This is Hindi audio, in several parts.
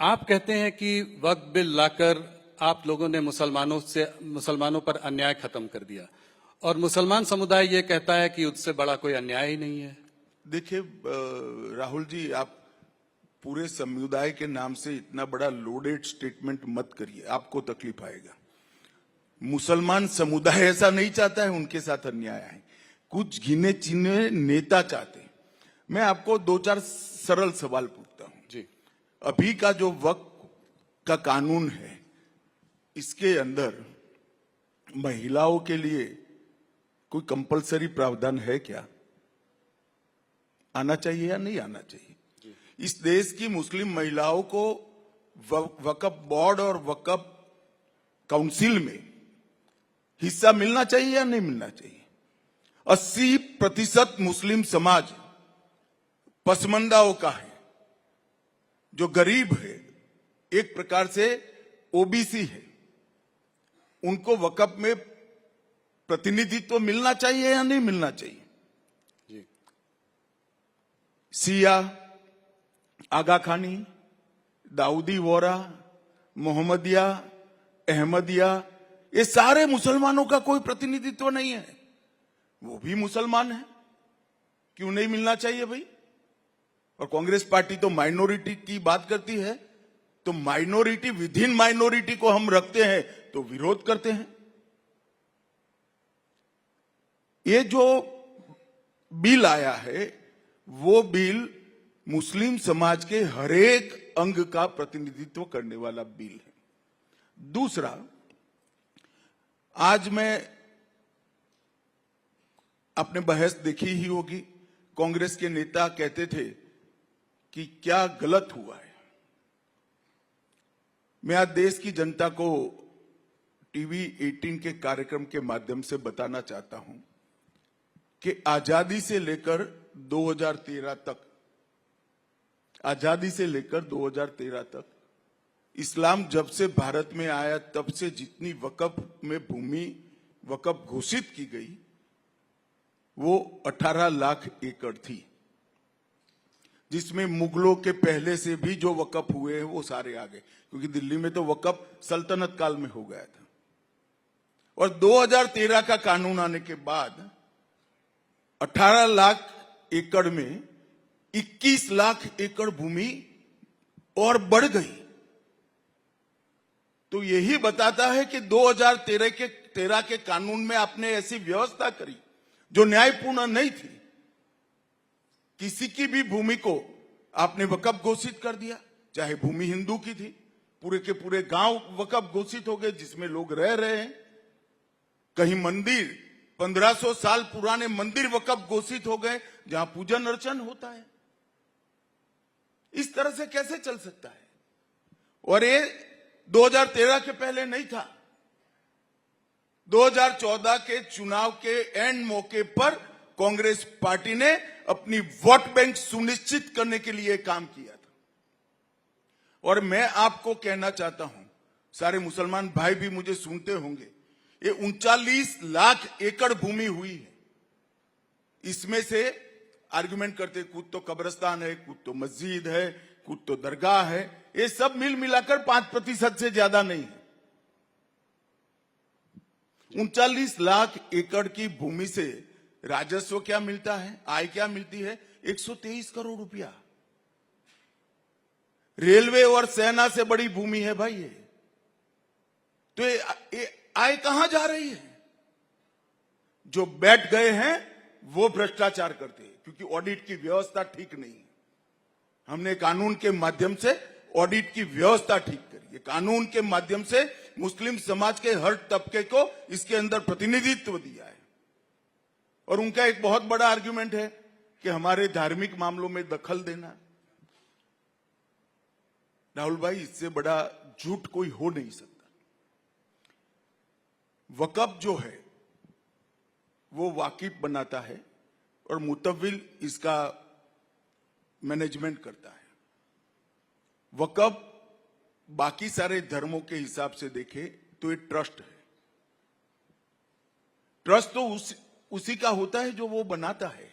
आप कहते हैं कि वक्फ बिल लाकर आप लोगों ने मुसलमानों पर अन्याय खत्म कर दिया, और मुसलमान समुदाय ये कहता है कि उससे बड़ा कोई अन्याय ही नहीं है। देखिए राहुल जी, आप पूरे समुदाय के नाम से इतना बड़ा लोडेड स्टेटमेंट मत करिए, आपको तकलीफ आएगा। मुसलमान समुदाय ऐसा नहीं चाहता है उनके साथ अन्याय है, कुछ गिने चुने नेता चाहते हैं। मैं आपको दो चार सरल सवाल पूछता हूं जी। अभी का जो वक्फ का कानून है, इसके अंदर महिलाओं के लिए कोई कंपलसरी प्रावधान है क्या? आना चाहिए या नहीं आना चाहिए? इस देश की मुस्लिम महिलाओं को वक्फ बोर्ड और वक्फ काउंसिल में हिस्सा मिलना चाहिए या नहीं मिलना चाहिए? 80% मुस्लिम समाज पसमंदाओं का है, जो गरीब है, एक प्रकार से ओबीसी है, उनको वक्फ में प्रतिनिधित्व मिलना चाहिए या नहीं मिलना चाहिए? जी। सिया, आगा खानी, दाऊदी वोरा, मोहम्मदिया, अहमदिया, ये सारे मुसलमानों का कोई प्रतिनिधित्व नहीं है। वो भी मुसलमान है, क्यों नहीं मिलना चाहिए भाई? और कांग्रेस पार्टी तो माइनॉरिटी की बात करती है, तो माइनॉरिटी विद इन माइनॉरिटी को हम रखते हैं तो विरोध करते हैं। ये जो बिल आया है, वो बिल मुस्लिम समाज के हरेक अंग का प्रतिनिधित्व करने वाला बिल है। दूसरा, आज मैं, आपने बहस देखी ही होगी, कांग्रेस के नेता कहते थे कि क्या गलत हुआ है। मैं आज देश की जनता को टीवी 18 के कार्यक्रम के माध्यम से बताना चाहता हूं कि आजादी से लेकर 2013 तक, आजादी से लेकर 2013 तक, इस्लाम जब से भारत में आया तब से जितनी वक्फ में भूमि वक्फ घोषित की गई, वो 18 लाख एकड़ थी, जिसमें मुगलों के पहले से भी जो वक्फ हुए हैं वो सारे आ गए, क्योंकि दिल्ली में तो वक्फ सल्तनत काल में हो गया था। और 2013 का कानून आने के बाद 18 लाख एकड़ में 21 लाख एकड़ भूमि और बढ़ गई। तो यही बताता है कि 2013 के कानून में आपने ऐसी व्यवस्था करी जो न्यायपूर्ण नहीं थी। किसी की भी भूमि को आपने वक्फ घोषित कर दिया, चाहे भूमि हिंदू की थी, पूरे के पूरे गांव वक्फ घोषित हो गए जिसमें लोग रह रहे हैं। कहीं मंदिर, 1500 साल पुराने मंदिर वक्फ घोषित हो गए जहां पूजन अर्चन होता है। इस तरह से कैसे चल सकता है? और ये 2013 के पहले नहीं था। 2014 के चुनाव के एंड मौके पर कांग्रेस पार्टी ने अपनी वोट बैंक सुनिश्चित करने के लिए काम किया था। और मैं आपको कहना चाहता हूं, सारे मुसलमान भाई भी मुझे सुनते होंगे, ये 39 लाख एकड़ भूमि हुई है। इसमें से आर्गुमेंट करते, कुछ तो कब्रिस्तान है, कुछ तो मस्जिद है, कुछ तो दरगाह है, ये सब मिल मिलाकर 5% से ज्यादा नहीं है। 39 लाख एकड़ की भूमि से राजस्व क्या मिलता है, आय क्या मिलती है? 123 करोड़ रुपया। रेलवे और सेना से बड़ी भूमि है भाई ये। तो ये आय कहां जा रही है? जो बैठ गए हैं वो भ्रष्टाचार करते हैं, क्योंकि ऑडिट की व्यवस्था ठीक नहीं है। हमने कानून के माध्यम से ऑडिट की व्यवस्था ठीक करी है। कानून के माध्यम से मुस्लिम समाज के हर तबके को इसके अंदर प्रतिनिधित्व दिया है। और उनका एक बहुत बड़ा आर्गुमेंट है कि हमारे धार्मिक मामलों में दखल देना। राहुल भाई, इससे बड़ा झूठ कोई हो नहीं सकता। वक्फ जो है वो वाकिफ बनाता है और मुतव्विल इसका मैनेजमेंट करता है। वक्फ बाकी सारे धर्मों के हिसाब से देखे तो ये ट्रस्ट है। ट्रस्ट तो उसी का होता है जो वो बनाता है।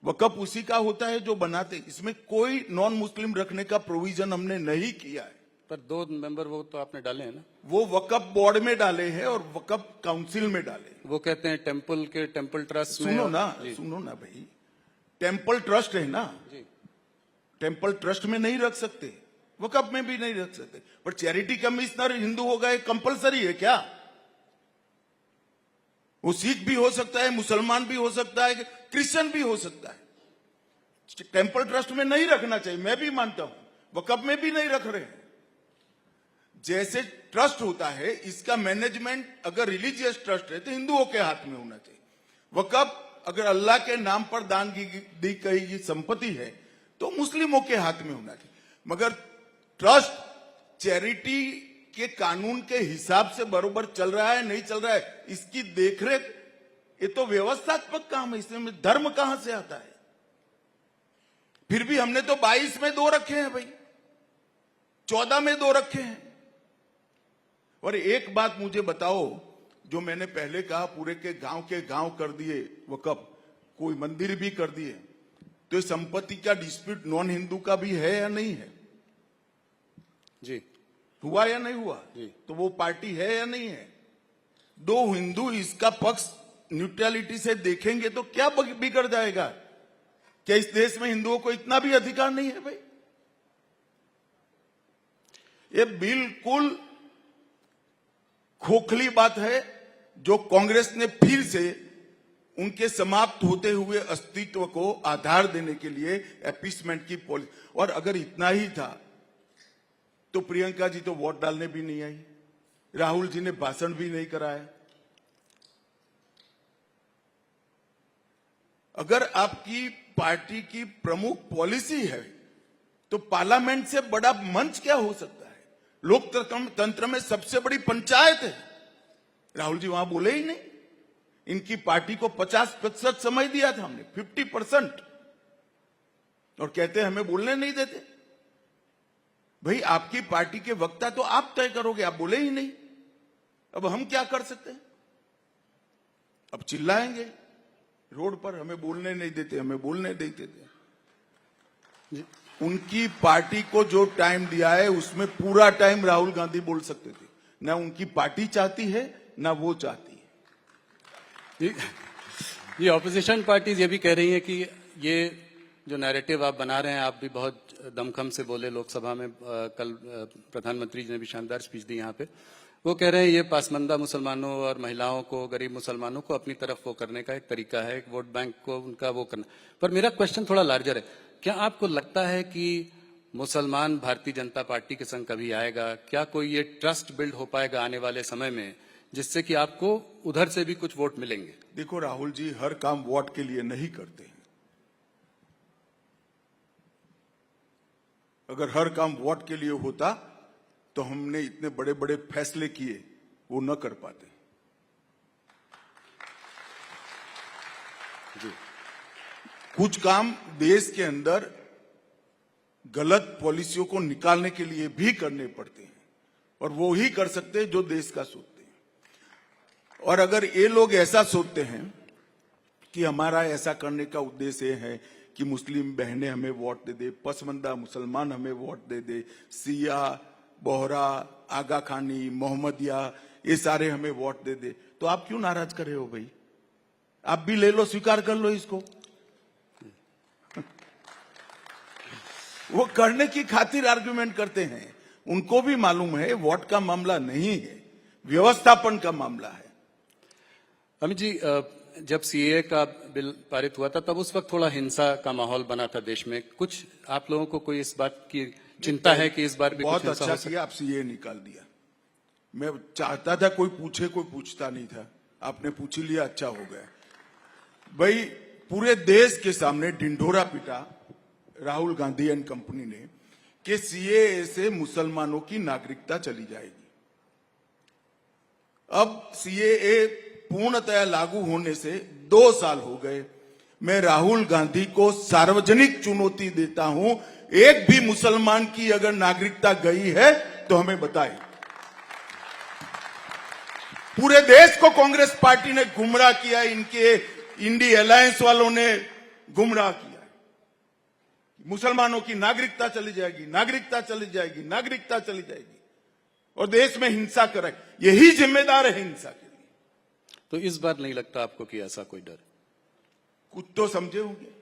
वकफ उसी का होता है जो बनाते, इसमें कोई नॉन मुस्लिम रखने का प्रोविजन हमने नहीं किया है। पर 2 मेंबर वो तो आपने डाले हैं ना, वो वकफ बोर्ड में डाले हैं और वकफ काउंसिल में डाले हैं। वो कहते हैं टेम्पल ट्रस्ट में। सुनो ना भाई, टेम्पल ट्रस्ट है ना जी, टेम्पल ट्रस्ट में नहीं रख सकते, वकफ में भी नहीं रख सकते, पर चैरिटी कमिश्नर हिंदू हो गए कंपलसरी है क्या? वो सिख भी हो सकता है, मुसलमान भी हो सकता है, क्रिश्चियन भी हो सकता है। टेम्पल ट्रस्ट में नहीं रखना चाहिए, मैं भी मानता हूं, वकफ में भी नहीं रख रहे हैं। जैसे ट्रस्ट होता है, इसका मैनेजमेंट अगर रिलीजियस ट्रस्ट है तो हिंदुओं के हाथ में होना चाहिए। वकफ अगर अल्लाह के नाम पर दान दी गई संपत्ति है तो मुस्लिमों के हाथ में होना चाहिए। मगर ट्रस्ट चैरिटी के कानून के हिसाब से बरोबर चल रहा है नहीं चल रहा है, इसकी देखरेख, ये तो व्यवस्थात्मक काम है, इसमें धर्म कहां से आता है? फिर भी हमने तो 22 में 2 रखे हैं भाई, 14 में 2 रखे हैं। और एक बात मुझे बताओ, जो मैंने पहले कहा पूरे के गांव कर दिए वकफ, कोई मंदिर भी कर दिए, तो ये संपत्ति का डिस्प्यूट नॉन हिंदू का भी है या नहीं है? जी, हुआ या नहीं हुआ? तो वो पार्टी है या नहीं है? 2 हिंदू इसका पक्ष न्यूट्रलिटी से देखेंगे तो क्या बिगड़ जाएगा? क्या इस देश में हिंदुओं को इतना भी अधिकार नहीं है भाई? ये बिल्कुल खोखली बात है जो कांग्रेस ने फिर से उनके समाप्त होते हुए अस्तित्व को आधार देने के लिए एपीसमेंट की पॉलिसी। और अगर इतना ही था तो प्रियंका जी तो वोट डालने भी नहीं आई, राहुल जी ने भाषण भी नहीं कराया। अगर आपकी पार्टी की प्रमुख पॉलिसी है तो पार्लियामेंट से बड़ा मंच क्या हो सकता है? लोकतंत्र में सबसे बड़ी पंचायत है, राहुल जी वहां बोले ही नहीं। इनकी पार्टी को 50% समय दिया था हमने, 50%, और कहते हमें बोलने नहीं देते। भाई आपकी पार्टी के वक्ता तो आप तय करोगे, आप बोले ही नहीं, अब हम क्या कर सकते हैं? अब चिल्लाएंगे रोड पर, हमें बोलने नहीं देते, हमें बोलने नहीं देते। उनकी पार्टी को जो टाइम दिया है उसमें पूरा टाइम राहुल गांधी बोल सकते थे, ना उनकी पार्टी चाहती है ना वो चाहती है। ये ऑपोजिशन पार्टीज ये भी कह रही हैं कि ये जो नैरेटिव आप बना रहे हैं, आप भी बहुत दमखम से बोले लोकसभा में, कल प्रधानमंत्री जी ने भी शानदार स्पीच दी यहाँ पे। वो कह रहे हैं ये पासमंदा मुसलमानों और महिलाओं को, गरीब मुसलमानों को अपनी तरफ वो करने का एक तरीका है, एक वोट बैंक को उनका वो करना। पर मेरा क्वेश्चन थोड़ा लार्जर है, क्या आपको लगता है कि मुसलमान भारतीय जनता पार्टी के संग कभी आएगा? क्या कोई ये ट्रस्ट बिल्ड हो पाएगा आने वाले समय में, जिससे कि आपको उधर से भी कुछ वोट मिलेंगे? देखो राहुल जी, हर काम वोट के लिए नहीं करते हैं। अगर हर काम वोट के लिए होता तो हमने इतने बड़े बड़े फैसले किए, वो न कर पाते। जी, कुछ काम देश के अंदर गलत पॉलिसियों को निकालने के लिए भी करने पड़ते हैं, और वो ही कर सकते हैं जो देश का सोचते हैं। और अगर ये लोग ऐसा सोचते हैं कि हमारा ऐसा करने का उद्देश्य है कि मुस्लिम बहनें हमें वोट दे दे, पसमंदा मुसलमान हमें वोट दे दे, सिया, बोहरा, आगा खानी, मोहम्मदिया, ये सारे हमें वोट दे दे, तो आप क्यों नाराज कर रहे हो भाई? आप भी ले लो, स्वीकार कर लो इसको। वो करने की खातिर आर्गुमेंट करते हैं, उनको भी मालूम है वोट का मामला नहीं है, व्यवस्थापन का मामला है। अमित जी, जब सीए का बिल पारित हुआ था तब उस वक्त थोड़ा हिंसा का माहौल बना था देश में। कुछ आप लोगों को कोई इस बात की चिंता है कि इस बार भी बहुत कुछ हिंसा अच्छा हो सकती? किया आप सीए निकाल दिया। मैं चाहता था कोई पूछे, कोई पूछता नहीं था, आपने पूछ लिया, अच्छा हो गया। भाई पूरे देश के सामने ढिंढोरा पिटा राहुल गांधी एंड कंपनी ने कि सीएए से मुसलमानों की नागरिकता चली जाएगी। अब सीएए पूर्णतया लागू होने से 2 साल हो गए। मैं राहुल गांधी को सार्वजनिक चुनौती देता हूं, एक भी मुसलमान की अगर नागरिकता गई है तो हमें बताएं। पूरे देश को कांग्रेस पार्टी ने गुमराह किया, इनके इंडी अलायंस वालों ने गुमराह किया है। मुसलमानों की नागरिकता चली जाएगी, नागरिकता चली जाएगी, नागरिकता चली जाएगी, और देश में हिंसा करे, यही जिम्मेदार है हिंसा के लिए। तो इस बार नहीं लगता आपको कि ऐसा कोई डर? कुछ तो समझे होंगे।